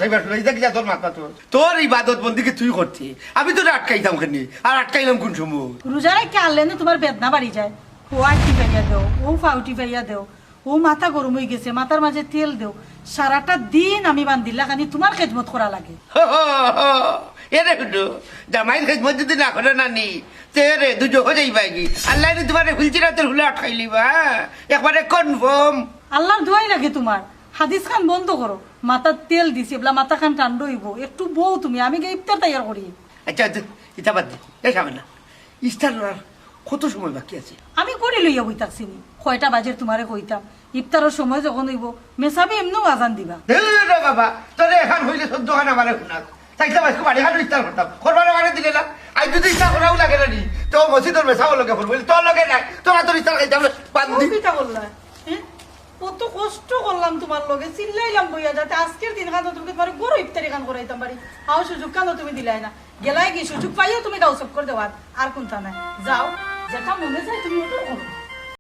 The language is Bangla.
সাইবার শুনে দেখ যা তোর মাথা তোর ইবাদত বন্দিকে তুই করছি আমি তোর আটকাইতাম কেনি আর আটকাইলাম কোন সময় রোজারে কে আনলে না তোমার বেদনা বাড়ি যায় ও আটি পাইয়া দেও ও ফাউটি পাইয়া দেও ও মাথা গরম হয়ে গেছে মাথার মাঝে তেল দেও সারাটা দিন আমি বান্ধিলা খানি তোমার খেদমত করা লাগে এরে হুডু জামাইয়ের খেদমত যদি না করে নানি তেরে দুজো হয়ে যাইবা কি আল্লাহ তোমার হুলছি রাতের হুলে আটকাইলি বা একবারে কনফার্ম আল্লাহর দোয়াই লাগে তোমার হাদিস খান বন্ধ করো মাথার তেল দিছি এবলা মাথা খান ঠান্ডা হইব একটু বউ তুমি আমি গে ইফতার তৈয়ার করি আচ্ছা ইতা বাদ দে এই সামনে ইফতার কত সময় বাকি আছে আমি করে লইয়া বই থাকছিনি কয়টা বাজে তোমারে কইতাম ইফতারের সময় যখন হইব মেসাবি এমনিও আজান দিবা বাবা তোরে এখন হইলে সদ্য খান আমার শুনা চাইতে পারছি বাড়ি খান ইফতার করতাম করবার মানে দিলে না আজ যদি ইচ্ছা করাও লাগে না নি তো মসজিদের মেসাও লগে করবো তোর লগে নাই তোরা তোর ইফতার খাইতে হবে পিঠা করলা কত কষ্ট করলাম তোমার লগে চিল্লাইলাম বইয়া যাতে আজকের দিন খান তুমি তোমার গরু ইফতারি খান করাইতাম পারি আও সুযোগ কালো তুমি দিলাই না গেলাই কি সুযোগ পাইও তুমি দাও সব করে দেওয়ার আর কোনটা নাই যাও যেটা মনে চায় তুমি ওটা করো